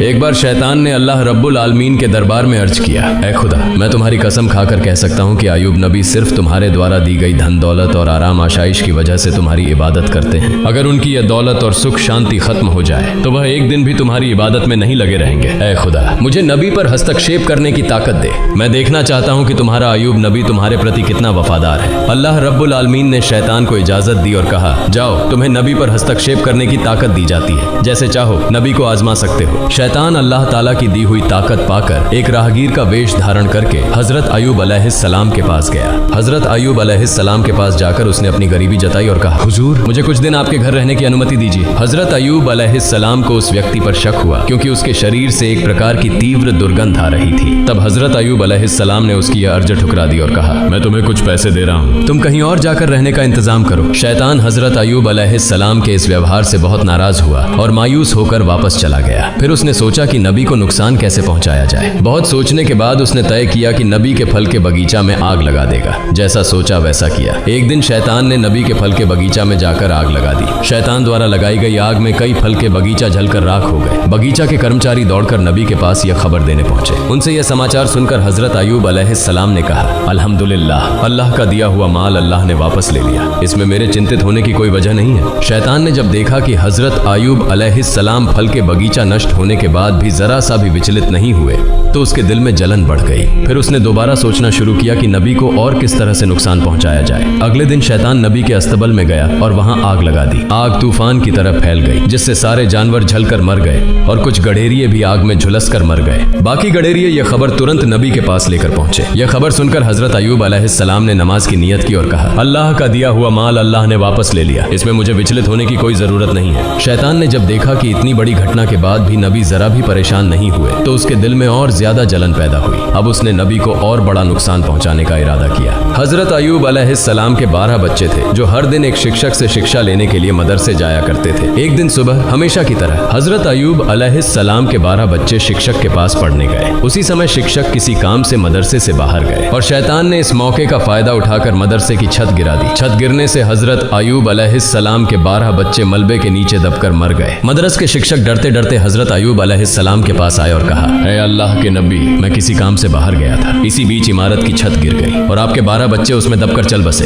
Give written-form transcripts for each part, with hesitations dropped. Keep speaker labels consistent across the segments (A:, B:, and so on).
A: एक बार शैतान ने अल्लाह रब्बुल आलमीन के दरबार में अर्ज किया, ऐ खुदा, मैं तुम्हारी कसम खाकर कह सकता हूँ कि अयूब नबी सिर्फ तुम्हारे द्वारा दी गई धन दौलत और आराम आशाइश की वजह से तुम्हारी इबादत करते हैं। अगर उनकी यह दौलत और सुख शांति खत्म हो जाए तो वह एक दिन भी तुम्हारी इबादत में नहीं लगे रहेंगे। ऐ खुदा, मुझे नबी पर हस्तक्षेप करने की ताकत दे। मैं देखना चाहता हूँ कि तुम्हारा अयूब नबी तुम्हारे प्रति कितना वफादार है। अल्लाह रब्बुल आलमीन ने शैतान को इजाजत दी और कहा, जाओ, तुम्हें नबी पर हस्तक्षेप करने की ताकत दी जाती है, जैसे चाहो नबी को आजमा सकते हो। शैतान अल्लाह ताला की दी हुई ताकत पाकर एक राहगीर का वेश धारण करके हजरत अयूब अलैहिस्सलाम के पास गया। हजरत अयूब अलैहिस्सलाम के पास जाकर उसने अपनी गरीबी जताई और कहा, हुजूर, मुझे कुछ दिन आपके घर रहने की अनुमति दीजिए। हजरत अयूब अलैहिस्सलाम को उस व्यक्ति पर शक हुआ क्योंकि उसके शरीर से एक प्रकार की तीव्र दुर्गंध आ रही थी। तब हजरत अयूब अलैहिस्सलाम ने उसकी यह अर्ज ठुकरा दी और कहा, मैं तुम्हें कुछ पैसे दे रहा हूँ, तुम कहीं और जाकर रहने का इंतजाम करो। शैतान हजरत अयूब अलैहिस्सलाम के इस व्यवहार से बहुत नाराज हुआ और मायूस होकर वापस चला गया। फिर उसने सोचा कि नबी को नुकसान कैसे पहुंचाया जाए। बहुत सोचने के बाद उसने तय किया कि नबी के फल के बगीचा में आग लगा देगा। जैसा सोचा वैसा किया। एक दिन शैतान ने नबी के फल के बगीचा में जाकर आग लगा दी। शैतान द्वारा लगाई गई आग में कई फल के बगीचा जलकर राख हो गए। बगीचा के कर्मचारी दौड़कर नबी के पास यह खबर देने पहुंचे। उनसे यह समाचार सुनकर हजरत अयूब अलैहिस्सलाम ने कहा, अल्हम्दुलिल्लाह, अल्लाह का दिया हुआ माल अल्लाह ने वापस ले लिया, इसमें मेरे चिंतित होने की कोई वजह नहीं है। शैतान ने जब देखा कि हजरत अयूब अलैहिस्सलाम फल के बगीचा नष्ट होने के बाद भी जरा सा भी विचलित नहीं हुए तो उसके दिल में जलन बढ़ गई। फिर उसने दोबारा सोचना शुरू किया कि नबी को और किस तरह से नुकसान पहुंचाया जाए। अगले दिन शैतान नबी के अस्तबल में गया और वहां आग लगा दी। आग तूफान की तरह फैल गई जिससे सारे जानवर जलकर मर गए और कुछ गडेरिये भी आग में झुलसकर मर गए। बाकी गडेरिये यह खबर तुरंत नबी के पास लेकर पहुंचे। यह खबर सुनकर हजरत अयूब अलैहिस्सलाम ने नमाज की नियत की और कहा, अल्लाह का दिया हुआ माल अल्लाह ने वापस ले लिया, इसमें मुझे विचलित होने की कोई जरूरत नहीं है। शैतान ने जब देखा कि इतनी बड़ी घटना के बाद भी नबी जरा भी परेशान नहीं हुए तो उसके दिल में और ज्यादा जलन पैदा हुई। अब उसने नबी को और बड़ा नुकसान पहुंचाने का इरादा किया। हजरत अयूब अलैहिस्सलाम के 12 बच्चे थे जो हर दिन एक शिक्षक से शिक्षा लेने के लिए मदरसे जाया करते थे। एक दिन सुबह हमेशा की तरह हजरत अयूब अलैहिस्सलाम के 12 बच्चे शिक्षक के पास पढ़ने गए। उसी समय शिक्षक किसी काम से मदरसे से बाहर गए और शैतान ने इस मौके का फायदा उठाकर मदरसे की छत गिरा दी। छत गिरने से हजरत अयूब अलैहिस्सलाम के 12 बच्चे मलबे के नीचे दबकर मर गए। मदरसे के शिक्षक डरते डरते हजरत अयूब अलैहिस्सलाम के पास आए और कहा, ऐ अल्लाह के नबी, मैं किसी काम से बाहर गया था, इसी बीच इमारत की छत गिर गई और आपके 12 बच्चे उसमें दबकर चल बसे।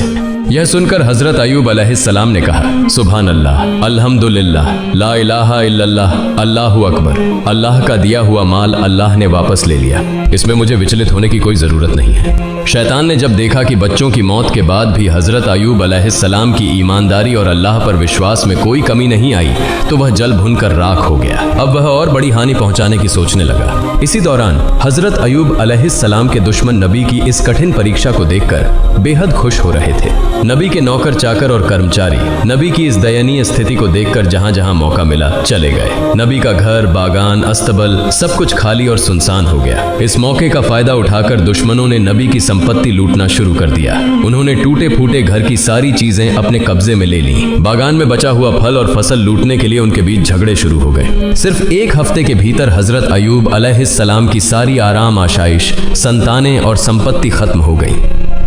A: यह सुनकर हजरत अयूब अलैहिस्सलाम ने कहा, सुभान अल्लाह, अल्हम्दुलिल्लाह, ला इलाहा इल्लल्लाह, अल्लाहु अकबर, अल्लाह का दिया हुआ माल अल्लाह ने वापस ले लिया, इसमें मुझे विचलित होने की कोई जरूरत नहीं है। शैतान ने जब देखा कि बच्चों की मौत के बाद भी हजरत अयूब अलैहिस्सलाम की ईमानदारी और अल्लाह पर विश्वास में कोई कमी नहीं आई तो वह जल भुनकर राख हो गया। अब वह और बड़ी हानि पहुंचाने की सोचने लगा। इसी दौरान हजरत अयूब अलैहिस्सलाम के दुश्मन नबी की इस कठिन परीक्षा को देखकर बेहद खुश हो रहे थे। नबी के नौकर चाकर और कर्मचारी नबी की इस दयनीय स्थिति को देखकर जहां जहां मौका मिला चले गए। नबी का घर, बागान, अस्तबल सब कुछ खाली और सुनसान हो गया। इस मौके का फायदा उठाकर दुश्मनों ने नबी की संपत्ति लूटना शुरू कर दिया। उन्होंने टूटे फूटे घर की सारी चीजें अपने कब्जे में ले ली। बागान में बचा हुआ फल और फसल लूटने के लिए उनके बीच झगड़े शुरू हो गए। सिर्फ एक हफ्ते के भीतर हजरत अयूब अलैहिस्सलाम की सारी आराम आशाइश, संतानें और संपत्ति खत्म हो गई।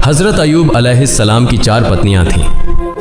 A: हजरत अयूब अलैहिस्सलाम की 4 पत्नियां थीं।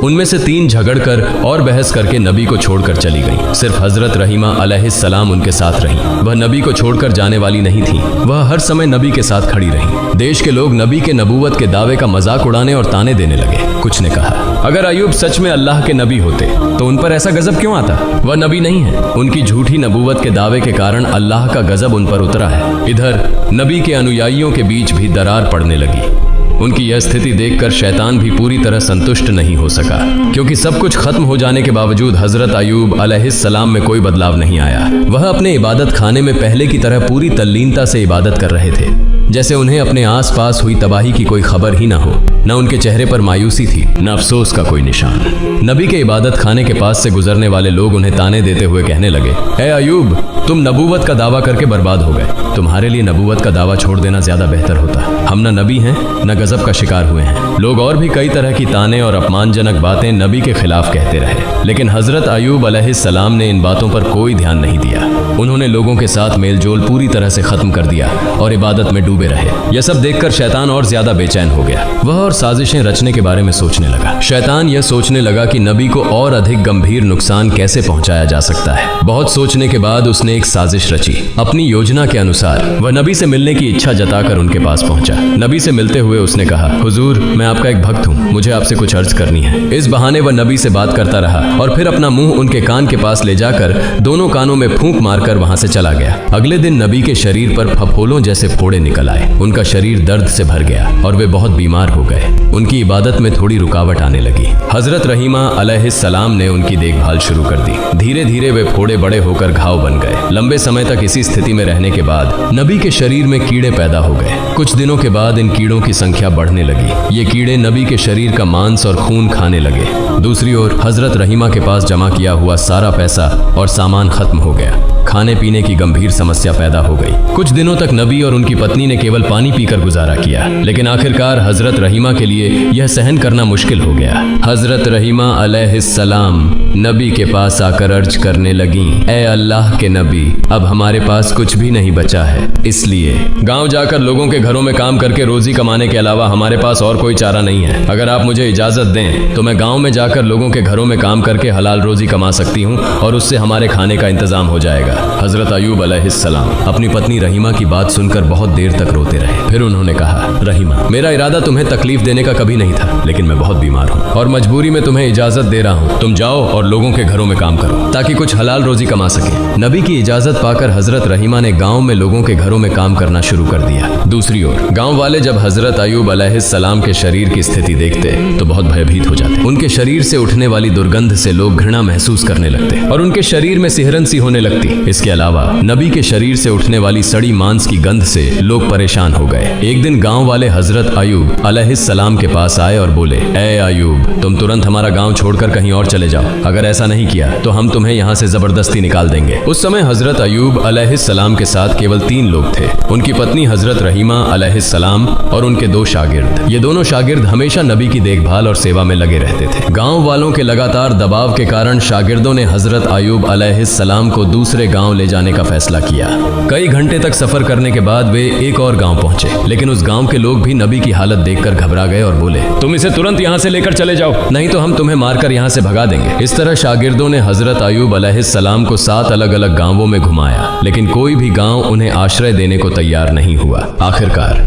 A: उनमें से 3 झगड़कर और बहस करके नबी को छोड़कर चली गईं। सिर्फ हजरत रहीमा अलैहिस्सलाम उनके साथ रहीं। वह नबी को छोड़कर जाने वाली नहीं थीं। वह हर समय नबी के साथ खड़ी रहीं। देश के लोग नबी के नबूवत के दावे का मजाक उड़ाने और ताने देने लगे। कुछ ने कहा, अगर अयूब सच में अल्लाह के नबी होते तो उन पर ऐसा गजब क्यों आता? वह नबी नहीं है। उनकी झूठी नबूवत के दावे के कारण अल्लाह का गजब उन पर उतरा है। इधर नबी के अनुयायियों के बीच भी दरार पड़ने लगी। उनकी यह स्थिति देखकर शैतान भी पूरी तरह संतुष्ट नहीं हो सका, क्योंकि सब कुछ खत्म हो जाने के बावजूद हजरत अयूब अलैहिस्सलाम में कोई बदलाव नहीं आया। वह अपने इबादत खाने में पहले की तरह पूरी तल्लीनता से इबादत कर रहे थे, जैसे उन्हें अपने आसपास हुई तबाही की कोई खबर ही ना हो। न उनके चेहरे पर मायूसी थी, न अफसोस का कोई निशान। नबी के इबादत खाने के पास से गुजरने वाले लोग उन्हें ताने देते हुए कहने लगे, ए अयूब, तुम नबूवत का दावा करके बर्बाद हो गए। तुम्हारे लिए नबूवत का दावा छोड़ देना ज्यादा बेहतर होता। हम न नबी हैं न गजब का शिकार हुए हैं। लोग और भी कई तरह की ताने और अपमानजनक बातें नबी के खिलाफ कहते रहे, लेकिन हजरत अयूब अलैहिस्सलाम ने इन बातों पर कोई ध्यान नहीं दिया। उन्होंने लोगों के साथ मेलजोल पूरी तरह से खत्म कर दिया और इबादत में डूबे रहे। यह सब देखकर शैतान और ज्यादा बेचैन हो गया। वह और साजिशें रचने के बारे में सोचने लगा। शैतान यह सोचने लगा कि नबी को और अधिक गंभीर नुकसान कैसे पहुंचाया जा सकता है। बहुत सोचने के बाद उसने एक साजिश रची। अपनी योजना के अनुसार वह नबी से मिलने की इच्छा जताकर उनके पास पहुंचा। नबी से मिलते हुए उसने कहा, हुजूर, मैं आपका एक भक्त हूँ, मुझे आपसे कुछ अर्ज करनी है। इस बहाने वह नबी से बात करता रहा और फिर अपना मुंह उनके कान के पास ले जाकर दोनों कानों में फूंक मारकर वहां से चला गया। अगले दिन नबी के शरीर पर फफोलों जैसे फोड़े निकल आए। उनका शरीर दर्द से भर गया और वे बहुत बीमार हो गए। उनकी इबादत में थोड़ी रुकावट आने लगी। हजरत रहीमा अलैहिस्सलाम ने उनकी देखभाल शुरू कर दी। धीरे धीरे वे फोड़े बड़े होकर घाव बन गए। लंबे समय तक इसी स्थिति में रहने के बाद नबी के शरीर में कीड़े पैदा हो गए। कुछ दिनों के बाद इन कीड़ों की संख्या बढ़ने लगी। ये कीड़े नबी के शरीर का मांस और खून खाने लगे। दूसरी ओर हजरत रहीमा के पास जमा किया हुआ सारा पैसा और सामान खत्म हो गया। खाने पीने की गंभीर समस्या पैदा हो गई। कुछ दिनों तक नबी और उनकी पत्नी ने केवल पानी पीकर गुजारा किया, लेकिन आखिरकार हजरत रहीमा के लिए यह सहन करना मुश्किल हो गया। हजरत रहीमा अलैहिस्सलाम नबी के पास आकर अर्ज करने लगी, ए अल्लाह के नबी, अब हमारे पास कुछ भी नहीं बचा है, इसलिए गांव जाकर लोगों के घरों में काम करके रोजी कमाने के अलावा हमारे पास और कोई चारा नहीं है। अगर आप मुझे इजाजत दें तो मैं गांव में जाकर लोगों के घरों में काम करके हलाल रोजी कमा सकती हूँ और उससे हमारे खाने का इंतजाम हो जाएगा। हजरत अयूब अलैहिस्सलाम अपनी पत्नी रहीमा की बात सुनकर बहुत देर तक रोते रहे। फिर उन्होंने कहा, रहीमा, मेरा इरादा तुम्हें तकलीफ देने का कभी नहीं था, लेकिन मैं बहुत बीमार हूँ और मजबूरी में तुम्हें इजाजत दे रहा हूँ। तुम जाओ और लोगों के घरों में काम करो ताकि कुछ हलाल रोजी कमा सके। नबी की इजाजत पाकर हजरत रहीमा ने गांव में लोगों के घरों में काम करना शुरू कर दिया। दूसरी ओर गांव वाले जब हजरत अयूब अलैहिस्सलाम के शरीर की स्थिति देखते तो बहुत भयभीत हो जाते। उनके शरीर से उठने वाली दुर्गंध से लोग घृणा महसूस करने लगते और उनके शरीर में सिहरन सी होने लगती। इसके अलावा नबी के शरीर से उठने वाली सड़ी मांस की गंध से लोग परेशान हो गए। एक दिन गांव वाले हजरत अयूब अलैहिस्सलाम के पास आए और बोले, ए अयूब, तुम तुरंत हमारा गांव छोड़कर कहीं और चले जाओ। अगर ऐसा नहीं किया तो हम तुम्हें यहाँ से जबरदस्ती निकाल देंगे। उस समय हजरत अयूब अलैहिस्सलाम के साथ केवल 3 लोग थे, उनकी पत्नी हजरत रहीमा अलैहिस्सलाम और उनके 2 शागिर्द। ये दोनों शागिर्द हमेशा नबी की देखभाल और सेवा में लगे रहते थे। गांव वालों के लगातार दबाव के कारण शागिर्दों ने हजरत अयूब अलैहिस्सलाम को दूसरे गांव ले जाने का फैसला किया। कई घंटे तक सफर करने के बाद वे एक और गांव पहुंचे, लेकिन उस गांव के लोग भी नबी की हालत देखकर घबरा गए और बोले, तुम इसे तुरंत यहाँ से लेकर चले जाओ, नहीं तो हम तुम्हें मारकर यहाँ से भगा देंगे। इस तरह शागिर्दों ने हजरत अयूब अलैहिस्सलाम को 7 अलग अलग गांवों में घुमाया, लेकिन कोई भी गांव उन्हें आश्रय देने को तैयार नहीं हुआ। आखिरकार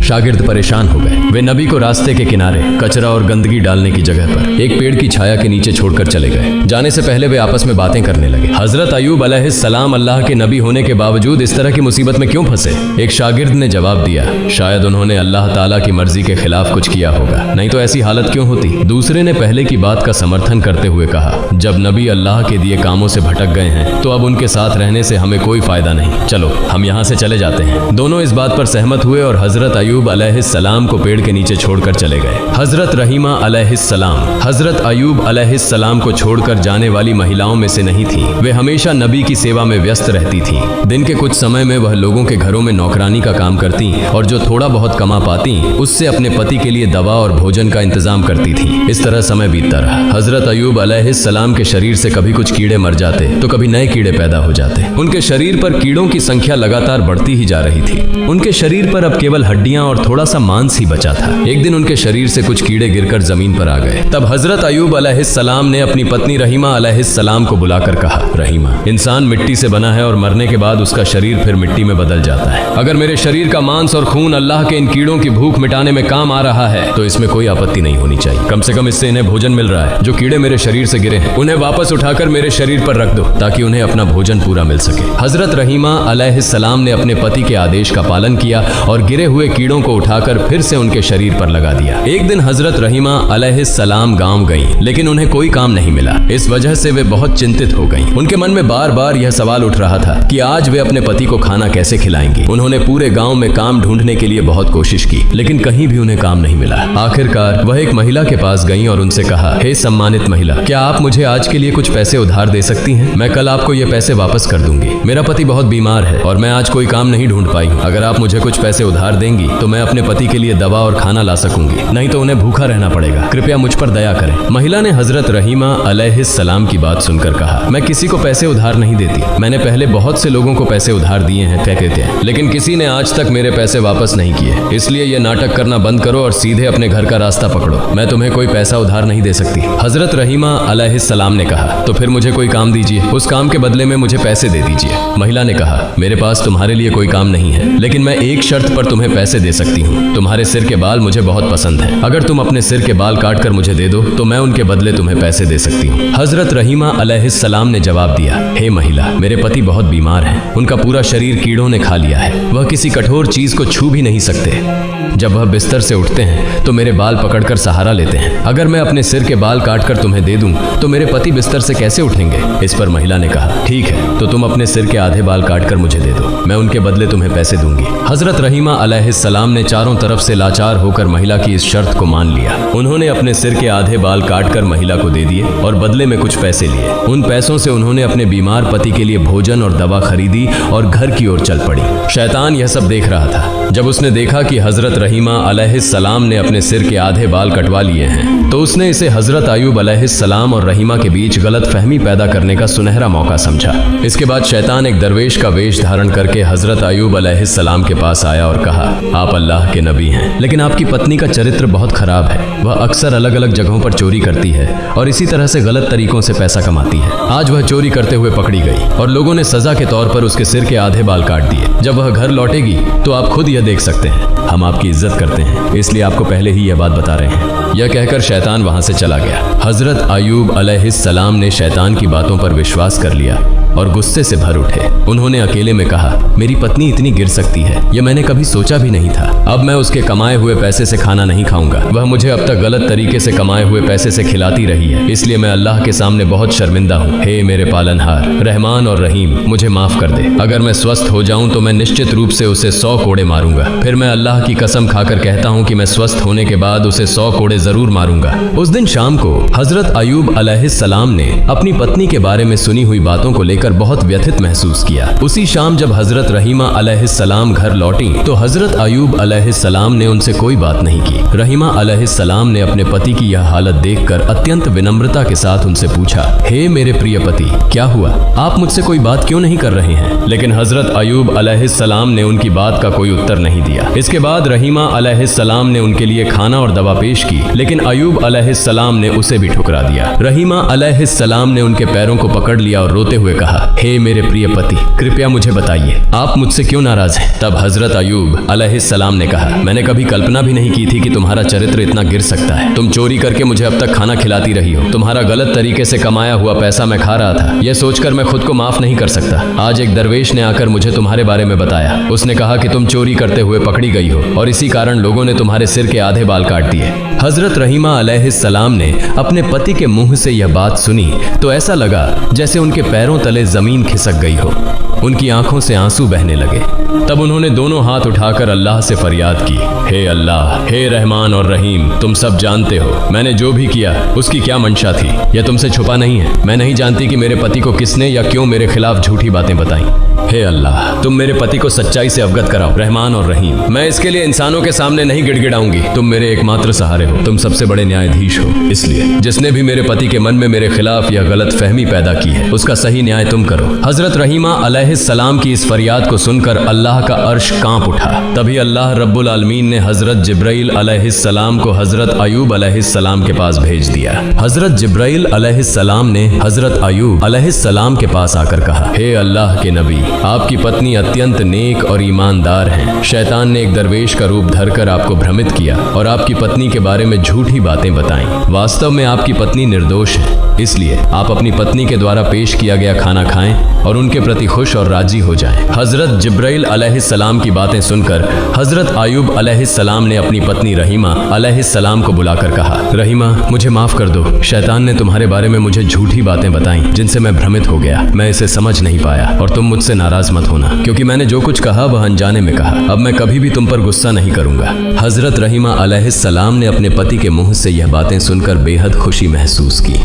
A: शागिर्द परेशान हो गए। वे नबी को रास्ते के किनारे कचरा और गंदगी डालने की जगह पर एक पेड़ की छाया के नीचे छोड़कर चले गए। जाने से पहले वे आपस में बातें करने लगे। हजरत अयूब अलैहिस्सलाम अल्लाह के नबी होने के बावजूद इस तरह की मुसीबत में क्यों फंसे? एक शागिर्द ने जवाब दिया, शायद उन्होंने अल्लाह ताला की मर्जी के खिलाफ कुछ किया होगा, नहीं तो ऐसी हालत क्यों होती। दूसरे ने पहले की बात का समर्थन करते हुए कहा, जब नबी अल्लाह के दिए कामों से भटक गए हैं तो अब उनके साथ रहने से हमें कोई फायदा नहीं, चलो हम यहाँ से चले जाते हैं। दोनों इस बात पर सहमत हुए और हजरत अयूब अलैहिस्सलाम को पेड़ के नीचे छोड़कर चले गए। हजरत रहीमा अलैहिस्सलाम हजरत अयूब अलैहिस्सलाम को छोड़कर जाने वाली महिलाओं में से नहीं थी। वे हमेशा नबी की सेवा में व्यस्त रहती थीं। दिन के कुछ समय में वह लोगों के घरों में नौकरानी का काम करती और जो थोड़ा बहुत कमा पाती उससे अपने पति के लिए दवा और भोजन का इंतजाम करती थी। इस तरह समय बीतता रहा। हजरत अयूब अलैहिस्सलाम के शरीर से कभी कुछ कीड़े मर जाते तो कभी नए कीड़े पैदा हो जाते। उनके शरीर पर कीड़ों की संख्या लगातार बढ़ती ही जा रही थी। उनके शरीर पर अब केवल हड्डियां और थोड़ा सा मांस ही बचा था। एक दिन उनके शरीर से कुछ कीड़े गिरकर जमीन पर आ गए। तब हजरत अयूब अलैहिस्सलाम ने अपनी पत्नी रहीमा अलैहिस्सलाम को बुलाकर कहा, रहीमा, इंसान मिट्टी से बना है और मरने के बाद उसका शरीर फिर मिट्टी में बदल जाता है। अगर मेरे शरीर का मांस और खून अल्लाह के इन कीड़ों की भूख मिटाने में काम आ रहा है तो इसमें कोई आपत्ति नहीं होनी चाहिए। कम से कम इससे इन्हें भोजन मिल रहा है। जो कीड़े मेरे शरीर से गिरे हैं उन्हें वापस उठाकर मेरे शरीर पर रख दो ताकि उन्हें अपना भोजन पूरा मिल सके। हजरत रहीमा अलैहिस्सलाम ने अपने पति के आदेश का पालन किया और गिरे हुए कीड़ों को उठाकर फिर से उनके शरीर पर लगा दिया। एक दिन हजरत रहीमा अलैहिस्सलाम गांव गईं, लेकिन उन्हें कोई काम नहीं मिला। इस वजह से वे बहुत चिंतित हो गईं। उनके मन में बार बार यह सवाल उठ रहा था कि आज वे अपने पति को खाना कैसे खिलाएंगी। उन्होंने पूरे गांव में काम ढूंढने के लिए बहुत कोशिश की, लेकिन कहीं भी उन्हें काम नहीं मिला। आखिरकार वह एक महिला के पास गईं और उनसे कहा, हे सम्मानित महिला, क्या आप मुझे आज के लिए कुछ पैसे उधार दे सकती हैं? मैं कल आपको ये पैसे वापस कर दूंगी। मेरा पति बहुत बीमार है और मैं आज कोई काम नहीं ढूंढ पाई हूँ। अगर आप मुझे कुछ पैसे उधार देंगी देंगी तो मैं अपने पति के लिए दवा और खाना ला सकूंगी, नहीं तो उन्हें भूखा रहना पड़ेगा। कृपया मुझ पर दया करें। महिला ने हजरत रहीमा अलैहिस्सलाम की बात सुनकर कहा, मैं किसी को पैसे उधार नहीं देती। मैंने पहले बहुत से लोगों को पैसे उधार दिए हैं, कहते हैं, लेकिन किसी ने आज तक मेरे पैसे वापस नहीं किए। इसलिए ये नाटक करना बंद करो और सीधे अपने घर का रास्ता पकड़ो। मैं तुम्हें कोई पैसा उधार नहीं दे सकती। हजरत रहीमा अलैहिस्सलाम ने कहा, तो फिर मुझे कोई काम दीजिए, उस काम के बदले में मुझे पैसे दे दीजिए। महिला ने कहा, मेरे पास तुम्हारे लिए कोई काम नहीं है, लेकिन मैं एक शर्त पर तुम्हें पैसे दे सकती हूँ। तुम्हारे सिर के बाल मुझे बहुत पसंद है। अगर तुम अपने सिर के बाल काट कर मुझे दे दो तो मैं उनके बदले तुम्हें पैसे दे सकती हूँ। हजरत रहीमा अलैहिस्सलाम ने जवाब दिया, हे महिला, मेरे पति बहुत बीमार हैं। उनका पूरा शरीर कीड़ों ने खा लिया है। वह किसी कठोर चीज को छू भी नहीं सकते। जब वह बिस्तर से उठते हैं तो मेरे बाल पकड़कर सहारा लेते हैं। अगर मैं अपने सिर के बाल काटकर तुम्हें दे दूं तो मेरे पति बिस्तर से कैसे उठेंगे? इस पर महिला ने कहा, ठीक है, तो तुम अपने सिर के आधे बाल काटकर मुझे दे दो, मैं उनके बदले तुम्हें पैसे दूंगी। हजरत रहीमा अलैहिस्सलाम ने चारों तरफ से लाचार होकर महिला की इस शर्त को मान लिया। उन्होंने अपने सिर के आधे बाल काटकर महिला को दे दिए और बदले में कुछ पैसे लिए। उन पैसों से उन्होंने अपने बीमार पति के लिए भोजन और दवा खरीदी और घर की ओर चल पड़ी। शैतान यह सब देख रहा था। जब उसने देखा कि हजरत रहीमा अलैहिस्सलाम ने अपने सिर के आधे बाल कटवा लिए हैं तो उसने इसे हजरत अय्यूब अलैहिस्सलाम और रहीमा के बीच गलत फहमी पैदा करने का सुनहरा मौका समझा। इसके बाद शैतान एक दरवेश का वेश धारण करके हजरत अय्यूब अलैहिस्सलाम के पास आया और कहा, आप अल्लाह के नबी हैं, लेकिन आपकी पत्नी का चरित्र बहुत खराब है। वह अक्सर अलग अलग जगहों पर चोरी करती है और इसी तरह से गलत तरीकों से पैसा कमाती है। आज वह चोरी करते हुए पकड़ी गई और लोगों ने सजा के तौर पर उसके सिर के आधे बाल काट दिए। जब वह घर लौटेगी तो आप खुद यह देख सकते हैं। हम आपकी इज्जत करते हैं, इसलिए आपको पहले ही यह बात बता रहे हैं। यह कहकर शैतान वहां से चला गया। हजरत अय्यूब अलैहिस्सलाम ने शैतान की बातों पर विश्वास कर लिया और गुस्से से भर उठे। उन्होंने अकेले में कहा, मेरी पत्नी इतनी गिर सकती है, यह मैंने कभी सोचा भी नहीं था। अब मैं उसके कमाए हुए पैसे से खाना नहीं खाऊंगा। वह मुझे अब तक गलत तरीके से कमाए हुए पैसे से खिलाती रही है, इसलिए मैं अल्लाह के सामने बहुत शर्मिंदा हूँ। हे मेरे पालनहार रहमान और रहीम, मुझे माफ कर दे। अगर मैं स्वस्थ हो जाऊं तो मैं निश्चित रूप से उसे 100 कोड़े मारूंगा। फिर मैं अल्लाह की कसम खाकर कहता हूँ कि मैं स्वस्थ होने के बाद उसे 100 कोड़े जरूर मारूंगा। उस दिन शाम को हजरत अय्यूब अलैहिस्सलाम ने अपनी पत्नी के बारे में सुनी हुई बातों को लेकर बहुत व्यथित महसूस किया। उसी शाम जब हजरत रहीमा अलैहिस्सलाम घर लौटी तो हजरत अय्यूब अलैहिस्सलाम ने उनसे कोई बात नहीं की। रहीमा अलैहिस्सलाम ने अपने पति की यह हालत देखकर अत्यंत विनम्रता के साथ उनसे पूछा, हे मेरे प्रिय पति, क्या हुआ? आप मुझसे कोई बात क्यों नहीं कर रहे हैं? लेकिन हजरत अय्यूब अलैहिस्सलाम ने उनकी बात का कोई उत्तर नहीं दिया। इसके बाद रहीमा अलैहिस्सलाम ने उनके लिए खाना और दवा पेश की, लेकिन अय्यूब अलैहिस्सलाम ने उसे भी ठुकरा दिया। रहीमा अलैहिस्सलाम ने उनके पैरों को पकड़ लिया और रोते हुए कहा, हे मेरे प्रिय पति, कृपया मुझे बताइए, आप मुझसे क्यों नाराज हैं? तब हजरत अय्यूब अलैहिस्सलाम ने कहा, मैंने कभी कल्पना भी नहीं की थी कि तुम्हारा चरित्र इतना गिर सकता है। तुम चोरी करके मुझे अब तक खाना खिलाती रही हो। तुम्हारा गलत तरीके से कमाया हुआ पैसा मैं खा रहा था। यह सोचकर मैं खुद को माफ नहीं कर सकता। आज एक दरवेश ने आकर मुझे तुम्हारे बारे में बताया। उसने कहा कि तुम चोरी करते हुए पकड़ी गई हो और इसी कारण लोगों ने तुम्हारे सिर के आधे बाल काट दिए। हजरत रहीमा अलैहिस्सलाम ने अपने पति के मुंह से यह बात सुनी तो ऐसा लगा जैसे उनके पैरों तले जमीन खिसक गई हो। उनकी आंखों से आंसू बहने लगे। तब उन्होंने दोनों हाथ उठाकर अल्लाह से फरियाद की, हे अल्लाह, हे रहमान और रहीम, तुम सब जानते हो मैंने जो भी किया उसकी क्या मंशा थी। यह तुमसे छुपा नहीं है। मैं नहीं जानती कि मेरे पति को किसने या क्यों मेरे खिलाफ झूठी बातें बताई। हे अल्लाह, तुम मेरे पति को सच्चाई से अवगत कराओ, रहमान और रहीम। मैं इसके लिए इंसानों के सामने नहीं गिड़गिड़ाऊंगी। तुम मेरे एकमात्र सहारे हो। तुम सबसे बड़े न्यायाधीश हो। इसलिए जिसने भी मेरे पति के मन में मेरे खिलाफ यह गलत फहमी पैदा की है उसका सही न्याय तुम करो। हजरत रहीमा अलैहिस्सलाम की इस फरियाद को सुनकर अल्लाह का अर्श कांप उठा। तभी अल्लाह रब्बुल आलमीन ने हजरत जिब्राइल अलैहिस्सलाम को हजरत अय्यूब अलैहिस्सलाम के पास भेज दिया। हजरत जिब्राइल अलैहिस्सलाम ने हजरत अय्यूब अलैहिस्सलाम के पास आकर कहा, हे अल्लाह के नबी, आपकी पत्नी अत्यंत नेक और ईमानदार हैं। शैतान ने एक दरवेश का रूप धरकर आपको भ्रमित किया और आपकी पत्नी के बारे में झूठी बातें बताईं। वास्तव में आपकी पत्नी निर्दोष है। इसलिए आप अपनी पत्नी के द्वारा पेश किया गया खाना खाएं और उनके प्रति खुश और राजी हो जाएं। हजरत जिब्राइल अलैहिस्सलाम की बातें सुनकर हजरत अय्यूब अलैहिस्सलाम ने अपनी पत्नी रहीमा अलैहिस्सलाम को बुलाकर कहा, रहीमा, मुझे माफ कर दो। शैतान ने तुम्हारे बारे में मुझे झूठी बातें बताई जिनसे मैं भ्रमित हो गया। मैं इसे समझ नहीं पाया और तुम मुझसे नाराज मत होना, क्योंकि मैंने जो कुछ कहा वह अनजाने में कहा। अब मैं कभी भी तुम पर गुस्सा नहीं करूंगा। हजरत रहीमा अलैहिस्सलाम ने अपने पति के मुंह से यह बातें सुनकर बेहद खुशी महसूस की।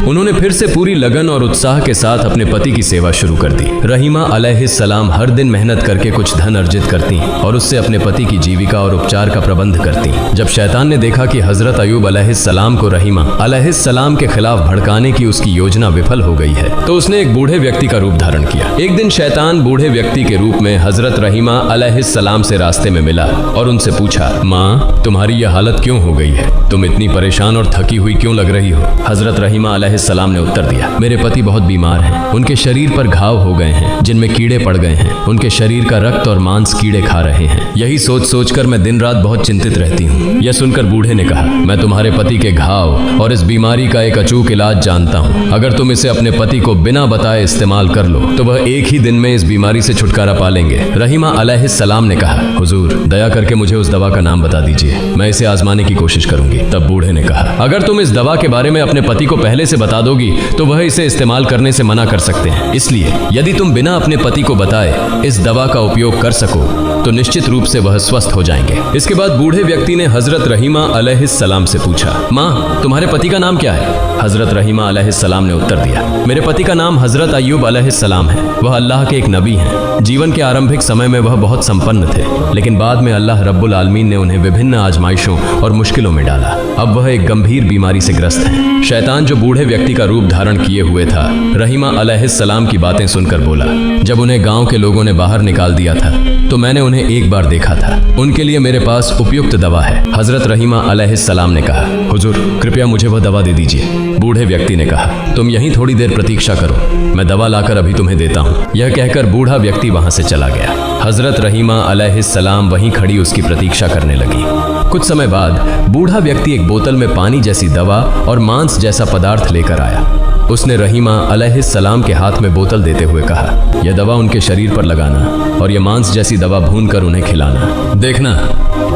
A: उन्होंने फिर से पूरी लगन और उत्साह के साथ अपने पति की सेवा शुरू कर दी। रहीमा अलैहिस्सलाम हर दिन मेहनत करके कुछ धन अर्जित करती और उससे अपने पति की जीविका और उपचार का प्रबंध करती। जब शैतान ने देखा कि हजरत अय्यूब अलैहिस्सलाम को रहीमा अलैहिस्सलाम के खिलाफ भड़काने की उसकी योजना विफल हो गई है, तो उसने एक बूढ़े व्यक्ति का रूप धारण किया। एक दिन शैतान बूढ़े व्यक्ति के रूप में हजरत रहीमा अलैहिस्सलाम से रास्ते में मिला और उनसे पूछा, माँ, तुम्हारी यह हालत क्यों हो गई है? तुम इतनी परेशान और थकी हुई क्यों लग रही हो? हजरत रहीमा अलैहिस्सलाम ने उत्तर दिया, मेरे पति बहुत बीमार हैं। उनके शरीर पर घाव हो गए हैं जिनमें कीड़े पड़ गए हैं। उनके शरीर का रक्त और मांस कीड़े खा रहे हैं। यही सोच सोचकर मैं दिन रात बहुत चिंतित रहती हूँ। यह सुनकर बूढ़े ने कहा, मैं तुम्हारे पति के घाव और इस बीमारी का एक अचूक इलाज जानता हूँ। अगर तुम इसे अपने पति को बिना बताए इस्तेमाल कर लो तो वह एक ही दिन में इस बीमारी से छुटकारा पा लेंगे। रहीमा अलैहिस्सलाम ने कहा, हुजूर, दया करके मुझे उस दवा का नाम बता दीजिए, मैं इसे आजमाने की कोशिश करूंगी। तब बूढ़े ने कहा, अगर तुम इस दवा के बारे में अपने पति को पहले से बता दोगी तो वह इसे इस्तेमाल करने से मना कर सकते हैं। इसलिए यदि तुम बिना अपने पति को बताए इस दवा का उपयोग कर सको तो निश्चित रूप से वह स्वस्थ हो जाएंगे। इसके बाद बूढ़े व्यक्ति ने हजरत रहीमा अलैहिस्सलाम से पूछा, माँ, तुम्हारे पति का नाम क्या है? हजरत रहीमा अलैहिस्सलाम ने उत्तर दिया, मेरे पति का नाम हजरत अय्यूब अलैहिस्सलाम है। वह अल्लाह के एक नबी हैं। जीवन के आरंभिक समय में वह बहुत संपन्न थे, लेकिन बाद में अल्लाह रब्बुल आलमीन ने उन्हें विभिन्न आजमाइशों और मुश्किलों में डाला। अब वह एक गंभीर बीमारी से ग्रस्त हैं। शैतान, जो बूढ़े व्यक्ति का रूप धारण किए हुए था, रहीमा अलैहिस्सलाम की बातें सुनकर बोला, जब उन्हें गांव के लोगों ने बाहर निकाल दिया था तो मैंने उन्हें एक बार देखा था। उनके लिए मेरे पास उपयुक्त दवा है। हजरत रहीमा अलैहिस्सलाम ने कहा, हुजूर, कृपया मुझे वह दवा दे दीजिए। बूढ़े व्यक्ति ने कहा, तुम यहीं थोड़ी देर प्रतीक्षा करो, मैं दवा लाकर अभी तुम्हें देता हूँ। यह कहकर बूढ़ा व्यक्ति वहां से चला गया। हजरत रहीमा अलैहिस्सलाम वहीं खड़ी उसकी प्रतीक्षा करने लगी। कुछ समय बाद बूढ़ा व्यक्ति एक बोतल में पानी जैसी दवा और मांस जैसा पदार्थ लेकर आया। उसने रहीमा अलैहिस्सलाम के हाथ में बोतल देते हुए कहा, यह दवा उनके शरीर पर लगाना और यह मांस जैसी दवा भूनकर उन्हें खिलाना। देखना,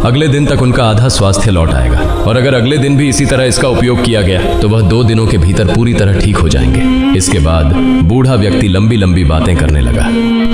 A: अगले दिन तक उनका आधा स्वास्थ्य लौट आएगा, और अगर अगले दिन भी इसी तरह इसका उपयोग किया गया तो वह 2 दिनों के भीतर पूरी तरह ठीक हो जाएंगे। इसके बाद बूढ़ा व्यक्ति लंबी लंबी बातें करने लगा।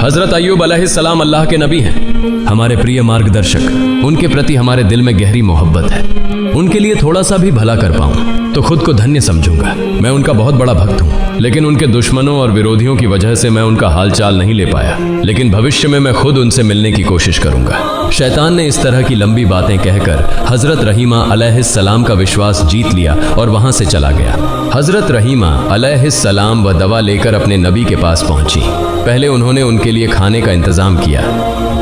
A: हजरत अय्यूब अलैहिस्सलाम अल्लाह के नबी हैं, हमारे प्रिय मार्गदर्शक। उनके प्रति हमारे दिल में गहरी मोहब्बत है। उनके लिए थोड़ा सा भी भला कर पाऊं तो खुद को धन्य समझूंगा। मैं उनका बहुत बड़ा भक्त हूँ, लेकिन उनके दुश्मनों और विरोधियों की वजह से मैं उनका हालचाल नहीं ले पाया, लेकिन भविष्य में मैं खुद उनसे मिलने की कोशिश करूंगा। शैतान ने इस तरह की लंबी बातें कहकर हजरत रहीमा अलैहिस्सलाम का विश्वास जीत लिया और वहां से चला गया। हजरत रहीमा अलैहिस्सलाम वह दवा लेकर अपने नबी के पास पहुंची। पहले उन्होंने उनके लिए खाने का इंतजाम किया।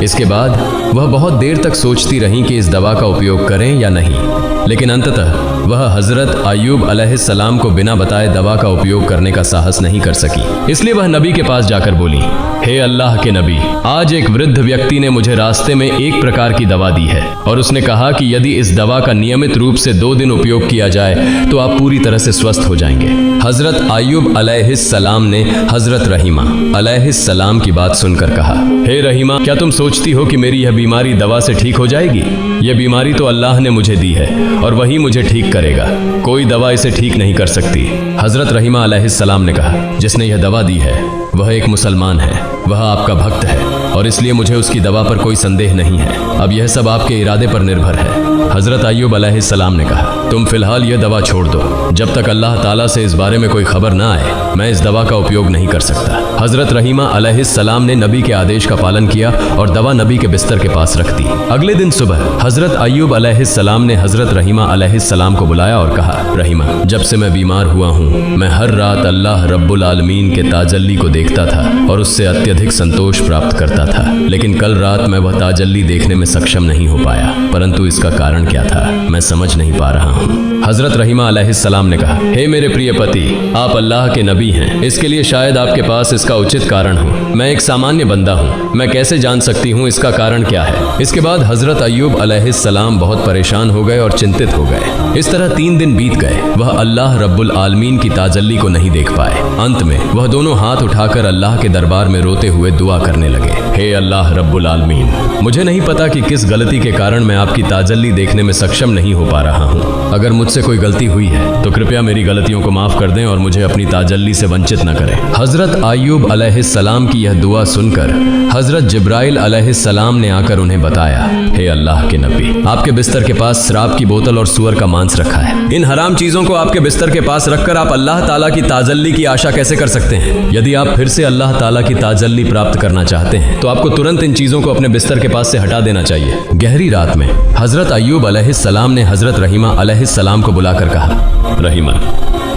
A: इसके बाद वह बहुत देर तक सोचती रहीं कि इस दवा का उपयोग करें या नहीं, लेकिन अंततः वह हजरत अय्यूब अलैहिस्सलाम को बिना बताए दवा का उपयोग करने का साहस नहीं कर सकी। इसलिए वह नबी के पास जाकर बोली, हे अल्लाह के नबी, आज एक वृद्ध व्यक्ति ने मुझे रास्ते में एक प्रकार की दवा दी है और उसने कहा कि यदि इस दवा का नियमित रूप से 2 दिन उपयोग किया जाए तो आप पूरी तरह से स्वस्थ हो जाएंगे। हजरत अय्यूब अलैहिस्सलाम ने हजरत रहीमा अलैहिस्सलाम की बात सुनकर कहा, हे रहीमा, क्या तुम सोचती हो कि मेरी यह बीमारी दवा से ठीक हो जाएगी? यह बीमारी तो अल्लाह ने मुझे दी है और वही मुझे ठीक करेगा, कोई दवा इसे ठीक नहीं कर सकती। हजरत रहीमा अलैहिस्सलाम ने कहा, जिसने यह दवा दी है वह एक मुसलमान है, वह आपका भक्त है और इसलिए मुझे उसकी दवा पर कोई संदेह नहीं है। अब यह सब आपके इरादे पर निर्भर है। हजरत अय्यूब अलैहिस्सलाम ने कहा, तुम फिलहाल यह दवा छोड़ दो, जब तक अल्लाह ताला से इस बारे में कोई खबर ना आए मैं इस दवा का उपयोग नहीं कर सकता। हजरत रहीमा अलैहिस्सलाम ने नबी के आदेश का पालन किया और दवा नबी के बिस्तर के पास रख दी। अगले दिन सुबह हजरत अय्यूब अलैहिस्सलाम ने हजरत रहीमा अलैहिस्सलाम को बुलाया और कहा, रहीमा, जब से मैं बीमार हुआ हूँ मैं हर रात अल्लाह रब्बुल आलमीन के ताजल्ली को देखता था और उससे अत्यधिक संतोष प्राप्त करता था, लेकिन कल रात मैं वह ताजल्ली देखने में सक्षम नहीं हो पाया, परंतु इसका कारण क्या था मैं समझ नहीं पा रहा हूँ। हजरत रहीमा अलैहिस्सलाम ने कहा, हे मेरे प्रिय पति, आप अल्लाह के नबी हैं, इसके लिए शायद आपके पास इसका उचित कारण हो। मैं एक सामान्य बंदा हूँ, मैं कैसे जान सकती हूँ इसका कारण क्या है? इसके बाद हजरत अय्यूब अलैहिस्सलाम बहुत परेशान हो गए और चिंतित हो गए। इस तरह 3 दिन बीत गए, वह अल्लाह रब्बुल आलमीन की ताजल्ली को नहीं देख पाए। अंत में वह दोनों हाथ उठाकर अल्लाह के दरबार में रोते हुए दुआ करने लगे, हे अल्लाह रब्बुल आलमीन, मुझे नहीं पता कि किस गलती के कारण मैं आपकी ताजल्ली देखने में सक्षम नहीं हो पा रहा हूँ, अगर मुझसे कोई गलती हुई है तो कृपया मेरी गलतियों को माफ कर दें और मुझे अपनी ताजल्ली से वंचित न करें। हजरत अय्यूब अलैहिस्सलाम की यह दुआ सुनकर हजरत जिब्राइल अलैहिस्सलाम ने आकर उन्हें बताया, हे अल्लाह के नबी, आपके बिस्तर के पास शराब की बोतल और सूअर का मांस रखा है। इन हराम चीजों को आपके बिस्तर के पास रखकर आप अल्लाह ताला की ताजल्ली की आशा कैसे कर सकते हैं? यदि आप फिर से अल्लाह ताला की ताजल्ली प्राप्त करना चाहते हैं तो आपको तुरंत इन चीजों को अपने बिस्तर के पास से हटा देना चाहिए। गहरी रात में हजरत अय्यूब अलैहिस्सलाम ने हजरत रहीमा अलैहिस्सलाम को बुलाकर कहा, रहीमा,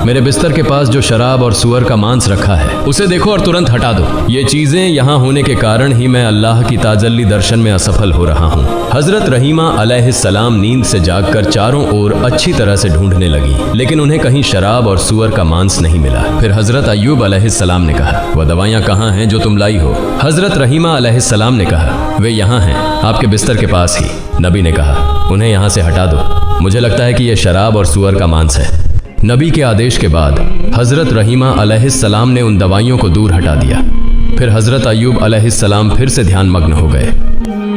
A: मेरे बिस्तर के पास जो शराब और सूअर का मांस रखा है उसे देखो और तुरंत हटा दो। ये चीजें यहाँ होने के कारण ही मैं अल्लाह की ताजल्ली दर्शन में असफल हो रहा हूँ। हजरत रहीमा अलैहिस्सलाम नींद से जागकर चारों ओर अच्छी तरह से ढूंढने लगी, लेकिन उन्हें कहीं शराब और सूअर का मांस नहीं मिला। फिर हजरत अय्यूब अलैहिस्सलाम ने कहा, वह दवाइयाँ कहाँ हैं जो तुम लाई हो? हजरत रहीमा अलैहिस्सलाम ने कहा, वे यहाँ हैं, आपके बिस्तर के पास ही। नबी ने कहा, उन्हें यहाँ से हटा दो, मुझे लगता है कि यह शराब और सूअर का मांस है। नबी के आदेश के बाद हजरत रहीमा अलैहिस्सलाम ने उन दवाइयों को दूर हटा दिया। फिर हजरत अय्यूब अलैहिस्सलाम फिर से ध्यान मग्न हो गए।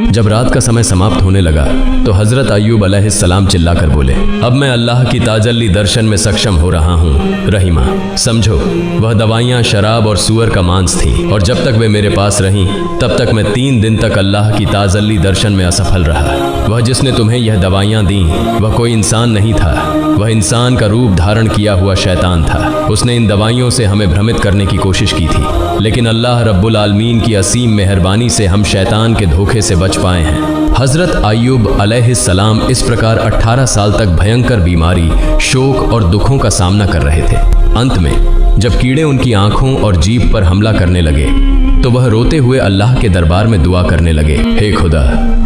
A: जब रात का समय समाप्त होने लगा तो हजरत अय्यूब अलैहिस्सलाम चिल्लाकर बोले, अब मैं अल्लाह की ताजल्ली दर्शन में सक्षम हो रहा हूँ। रहीमा, समझो वह दवाइयाँ शराब और सूअर का मांस थी, और जब तक वे मेरे पास रहीं तब तक मैं 3 दिन तक अल्लाह की ताजल्ली दर्शन में असफल रहा। वह जिसने तुम्हें यह दवाइयाँ दी वह कोई इंसान नहीं था, वह इंसान का रूप धारण किया हुआ शैतान था। उसने इन दवाइयों से हमें भ्रमित करने की कोशिश की थी, लेकिन अल्लाह रब्बुल आलमीन की असीम मेहरबानी से हम शैतान के धोखे से बच पाए हैं। हजरत अय्यूब अलैहिस्सलाम इस प्रकार 18 साल तक भयंकर बीमारी, शोक और दुखों का सामना कर रहे थे। अंत में जब कीड़े उनकी आंखों और जीभ पर हमला करने लगे तो वह रोते हुए अल्लाह के दरबार में दुआ करने लगे, हे खुदा,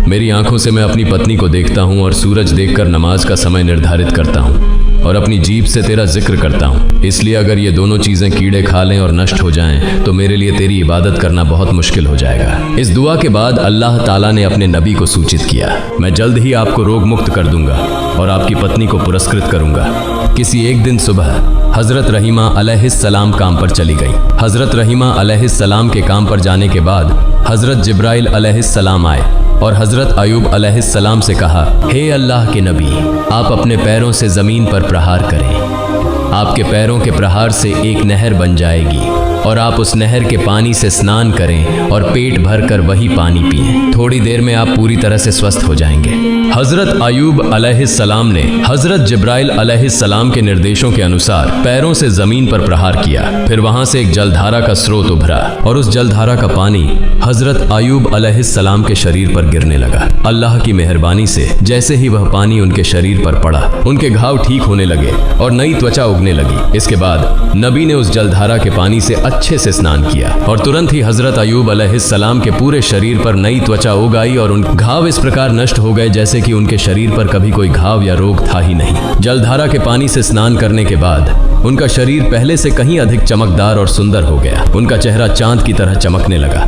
A: मेरी आंखों से मैं अपनी पत्नी को देखता हूँ और सूरज देखकर नमाज का समय निर्धारित करता हूँ और अपनी जीभ से तेरा जिक्र करता हूँ। इसलिए अगर ये दोनों चीज़ें कीड़े खा लें और नष्ट हो जाएं तो मेरे लिए तेरी इबादत करना बहुत मुश्किल हो जाएगा। इस दुआ के बाद अल्लाह ताला ने अपने नबी को सूचित किया, मैं जल्द ही आपको रोग मुक्त कर दूंगा और आपकी पत्नी को पुरस्कृत करूंगा। किसी एक दिन सुबह हजरत रहीमा अलैहिस्सलाम काम पर चली गई। हजरत रहीमा अलैहिस्सलाम के काम पर जाने के बाद हजरत जिब्राइल अलैहिस्सलाम आए और हजरत अय्यूब अलैहिस्सलाम से कहा, हे अल्लाह के नबी, आप अपने पैरों से जमीन पर प्रहार करें। आपके पैरों के प्रहार से एक नहर बन जाएगी और आप उस नहर के पानी से स्नान करें और पेट भर कर वही पानी पिएं। थोड़ी देर में आप पूरी तरह से स्वस्थ हो जाएंगे। हजरत अय्यूब अलैहिस्सलाम ने हजरत जिब्राइल अलैहिस्सलाम के निर्देशों के अनुसार पैरों से जमीन पर प्रहार किया। फिर वहां से एक जलधारा का स्रोत उभरा और उस जलधारा का पानी हजरत अय्यूब अलैहिस्सलाम के शरीर पर गिरने लगा। अल्लाह की मेहरबानी से जैसे ही वह पानी उनके शरीर पर पड़ा, उनके घाव ठीक होने लगे और नई त्वचा उगने लगी। इसके बाद नबी ने उस जलधारा के पानी से अच्छे से स्नान किया और तुरंत ही हजरत अय्यूब अलैहिस्सलाम के पूरे शरीर पर नई त्वचा उग आई और उन घाव इस प्रकार नष्ट हो गए जैसे कि उनके शरीर पर कभी कोई घाव या रोग था ही नहीं। जलधारा के पानी से स्नान करने के बाद उनका शरीर पहले से कहीं अधिक चमकदार और सुंदर हो गया। उनका चेहरा चांद की तरह चमकने लगा।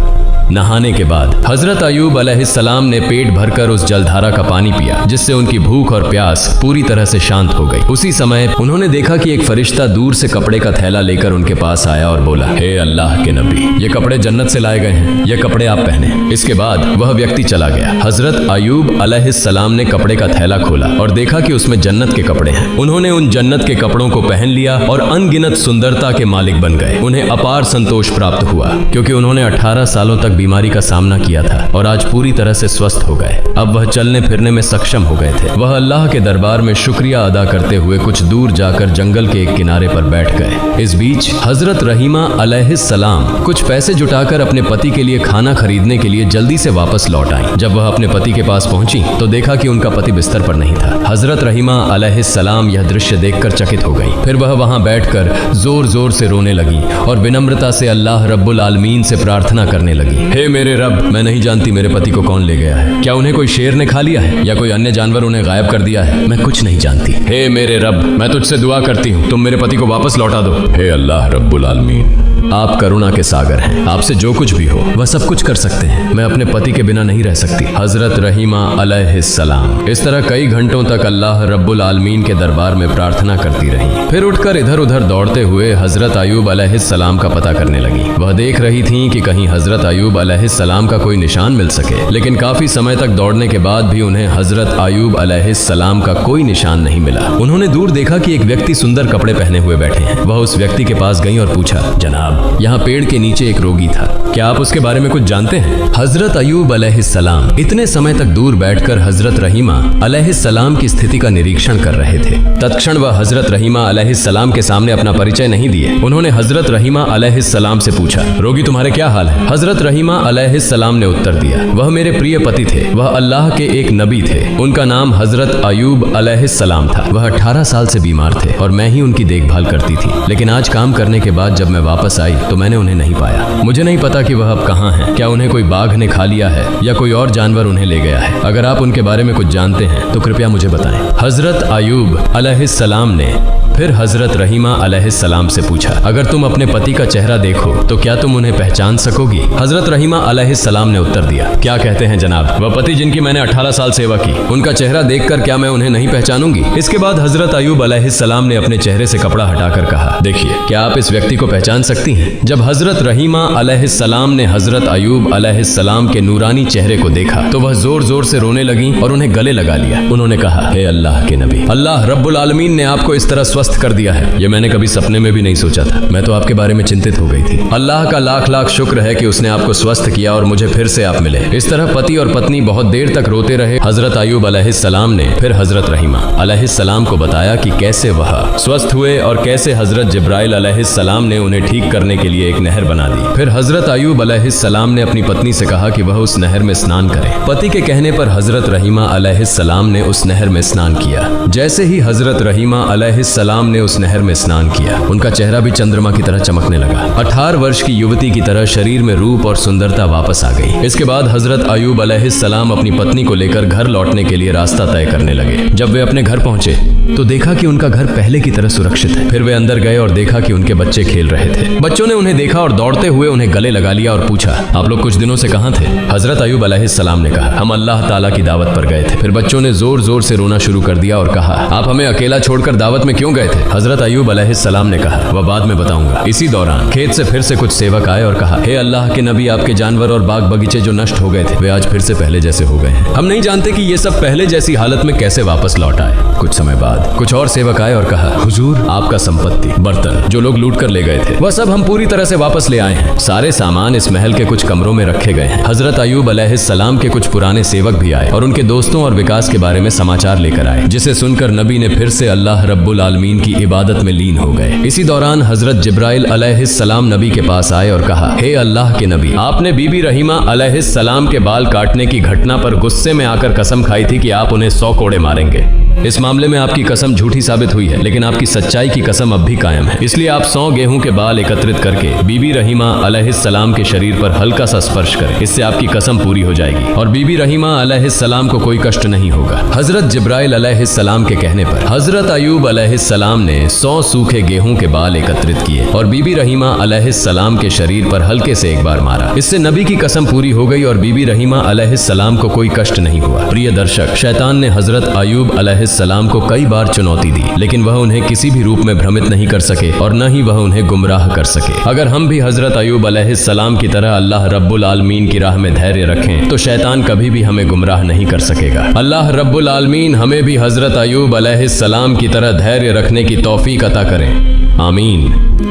A: नहाने के बाद हजरत अय्यूब अलैहिस्सलाम ने पेट भरकर उस जलधारा का पानी पिया, जिससे उनकी भूख और प्यास पूरी तरह से शांत हो गई। उसी समय उन्होंने देखा कि एक फरिश्ता दूर से कपड़े का थैला लेकर उनके पास आया और बोला, हे अल्लाह के नबी, ये कपड़े जन्नत से लाए गए हैं, ये कपड़े आप पहने। इसके बाद वह व्यक्ति चला गया। हजरत अय्यूब अलैहिस्सलाम ने कपड़े का थैला खोला और देखा कि उसमें जन्नत के कपड़े हैं। उन्होंने उन जन्नत के कपड़ों को पहन लिया और अनगिनत सुंदरता के मालिक बन गए। उन्हें अपार संतोष प्राप्त हुआ क्योंकि उन्होंने 18 सालों तक बीमारी का सामना किया था और आज पूरी तरह से स्वस्थ हो गए। अब वह चलने फिरने में सक्षम हो गए थे। वह अल्लाह के दरबार में शुक्रिया अदा करते हुए कुछ दूर जाकर जंगल के एक किनारे पर बैठ गए। इस बीच हजरत रहीमा अलैहिस्सलाम कुछ पैसे जुटाकर अपने पति के लिए खाना खरीदने के लिए जल्दी से वापस लौट आई। जब वह अपने पति के पास पहुंची तो देखा कि उनका पति बिस्तर पर नहीं था। हजरत रहीमा अलैहिस्सलाम यह दृश्य देखकर चकित हो गई। फिर वह वहां बैठकर जोर जोर से रोने लगी और विनम्रता से अल्लाह रब्बुल आलमीन से प्रार्थना करने लगी, हे मेरे रब, मैं नहीं जानती मेरे पति को कौन ले गया है। क्या उन्हें कोई शेर ने खा लिया है या कोई अन्य जानवर उन्हें गायब कर दिया है? मैं कुछ नहीं जानती। हे मेरे रब, मैं तुझसे दुआ करती हूँ, तुम मेरे पति को वापस लौटा दो। हे अल्लाह रब्बुल आलमीन, आप करुणा के सागर हैं, आपसे जो कुछ भी हो वह सब कुछ कर सकते हैं। मैं अपने पति के बिना नहीं रह सकती। हजरत रहीमा अलैहिस्सलाम इस तरह कई घंटों तक अल्लाह रब्बुल आलमीन के दरबार में प्रार्थना करती रही। फिर उठकर इधर उधर दौड़ते हुए हजरत अयूब अलैहिस्सलाम का पता करने लगी। वह देख रही थी कि कहीं हजरत अयूब अलैहिस्सलाम का कोई निशान मिल सके, लेकिन काफी समय तक दौड़ने के बाद भी उन्हें हजरत अयूब अलैहिस्सलाम का कोई निशान नहीं मिला। उन्होंने दूर देखा कि एक व्यक्ति सुंदर कपड़े पहने हुए बैठे हैं। वह उस व्यक्ति के पास गई और पूछा, जनाब, यहाँ पेड़ के नीचे एक रोगी था, क्या आप उसके बारे में कुछ जानते हैं? हजरत अयूब अलैहिस्सलाम इतने समय तक दूर बैठकर हजरत रहीमा अलैहिस्सलाम की स्थिति का निरीक्षण कर रहे थे। तत्क्षण वह हजरत रहीमा अलैहिस्सलाम के सामने अपना परिचय नहीं दिए। उन्होंने हजरत रहीमा अलैहिस्सलाम से पूछा, रोगी तुम्हारे क्या हाल है? हजरत रहीमा अलैहिस्सलाम ने उत्तर दिया, वह मेरे प्रिय पति थे, वह अल्लाह के एक नबी थे, उनका नाम हजरत अयूब अलैहिस्सलाम था। वह 18 साल से बीमार थे और मैं ही उनकी देखभाल करती थी, लेकिन आज काम करने के बाद जब मैं वापस आई तो मैंने उन्हें नहीं पाया। मुझे नहीं पता कि वह अब कहाँ हैं। क्या उन्हें कोई बाघ ने खा लिया है या कोई और जानवर उन्हें ले गया है? अगर आप उनके बारे में कुछ जानते हैं तो कृपया मुझे बताएं। हजरत अयूब अलैहिस्सलाम ने फिर हजरत रहीमा अलैहिस्सलाम से पूछा, अगर तुम अपने पति का चेहरा देखो तो क्या तुम उन्हें पहचान सकोगी? हजरत रहीमा अलैहिस्सलाम ने उत्तर दिया, क्या कहते हैं जनाब, वह पति जिनकी मैंने 18 साल सेवा की, उनका चेहरा देखकर क्या मैं उन्हें नहीं पहचानूंगी? इसके बाद हजरत अयूब अलैहिस्सलाम ने अपने चेहरे से कपड़ा हटाकर कहा, देखिए, क्या आप इस व्यक्ति को पहचान सकती हैं? जब हजरत रहीमा अलैहिस्सलाम ने हजरत अयूब अलैहिस्सलाम के नूरानी चेहरे को देखा तो वह जोर जोर से रोने लगी और उन्हें गले लगा लिया। उन्होंने कहा, हे अल्लाह के नबी, अल्लाह रब्बुल आलमीन ने आपको इस तरह स्वस्थ कर दिया है, ये मैंने कभी सपने में भी नहीं सोचा था। मैं तो आपके बारे में चिंतित हो गई थी। अल्लाह का लाख लाख शुक्र है कि उसने आपको स्वस्थ किया और मुझे फिर से आप मिले। इस तरह पति और पत्नी बहुत देर तक रोते रहे। हजरत अयूब अलैहिस्सलाम ने फिर हजरत रहीमा अलैहिस्सलाम को बताया कि कैसे वह स्वस्थ हुए और कैसे हजरत जिब्राइल अलैहिस्सलाम ने उन्हें ठीक करने के लिए एक नहर बना दी। फिर हजरत अयूब अलैहिस्सलाम ने अपनी पत्नी से कहा कि वह उस नहर में स्नान करे। पति के कहने पर हजरत रहीमा अलैहिस्सलाम ने उस नहर में स्नान किया। जैसे ही हजरत रहीमा अलैहिस्सलाम ने उस नहर में स्नान किया, उनका चेहरा भी चंद्रमा की तरह चमकने लगा। 18 वर्ष की युवती की तरह शरीर में रूप और सुंदरता वापस आ गई। इसके बाद हजरत अयूब अलैहिस्सलाम अपनी पत्नी को लेकर घर लौटने के लिए रास्ता तय करने लगे। जब वे अपने घर पहुंचे तो देखा कि उनका घर पहले की तरह सुरक्षित है। फिर वे अंदर गए और देखा कि उनके बच्चे खेल रहे थे। बच्चों ने उन्हें देखा और दौड़ते हुए उन्हें गले लगा लिया और पूछा, आप लोग कुछ दिनों से कहां थे? हजरत अयूब अलैहिस्सलाम ने कहा, हम अल्लाह ताला की दावत पर गए थे। फिर बच्चों ने जोर जोर से रोना शुरू कर दिया और कहा, आप हमें अकेला छोड़कर दावत में क्यों गए थे? हजरत अयूब अलैहिस्सलाम ने कहा, वह बाद में बताऊंगा। इसी दौरान खेत से फिर से कुछ सेवक आए और कहा, हे अल्लाह के नबी, आपके जानवर और बाग बगीचे जो नष्ट हो गए थे वे आज फिर से पहले जैसे हो गए हैं। हम नहीं जानते कि ये सब पहले जैसी हालत में कैसे वापस लौट आए। कुछ समय बाद कुछ और सेवक आए और कहा, हुजूर, आपका संपत्ति, बर्तन जो लोग लूट कर ले गए थे वह सब हम पूरी तरह से वापस ले आए हैं। सारे सामान इस महल के कुछ कमरों में रखे गए हैं। हजरत अयूब अलैहिस्सलाम के कुछ पुराने सेवक भी आए और उनके दोस्तों और विकास के बारे में समाचार लेकर आए, जिसे सुनकर नबी ने फिर से अल्लाह रब्बुल आलमीन की इबादत में लीन हो गए। इसी दौरान हजरत जिब्राइल अलैहिस्सलाम नबी के पास आए और कहा, हे अल्लाह के नबी, आपने बीबी रहीमा अलैहिस्सलाम के बाल काटने की घटना पर गुस्से में आकर कसम खाई थी कि आप उन्हें 100 कोड़े मारेंगे। इस मामले में आपकी कसम झूठी साबित हुई है, लेकिन आपकी सच्चाई की कसम अब भी कायम है। इसलिए आप 100 गेहूं के बाल एकत्रित करके बीबी रहीमा अलैहिस्सलाम के शरीर पर हल्का सा स्पर्श करें। इससे आपकी कसम पूरी हो जाएगी और बीबी रहीमा अलैहिस्सलाम को कोई कष्ट नहीं होगा। हजरत जिब्राइल अलैहिस्सलाम के कहने पर हजरत अयूब अलैहिस्सलाम ने 100 सूखे गेहूं के बाल एकत्रित किए और बीबी रहीमा अलैहिस्सलाम के शरीर पर हल्के से एक बार मारा। इससे नबी की कसम पूरी हो गई और बीबी रहीमा अलैहिस्सलाम को कोई कष्ट नहीं हुआ। प्रिय दर्शक, शैतान ने हजरत अयूब अलैहिस्सलाम को कई बार चुनौती दी, लेकिन वह उन्हें किसी भी रूप में भ्रमित नहीं कर सके और न ही वह उन्हें गुमराह कर सके। अगर हम भी हजरत अयूब अलैहिस्सलाम की तरह अल्लाह रब्बुल आलमीन की राह में धैर्य रखें तो शैतान कभी भी हमें गुमराह नहीं कर सकेगा। अल्लाह रब्बुल आलमीन हमें भी हजरत अयूब अलैहिस्सलाम की तरह धैर्य रखने की तौफीक अता करें। आमीन।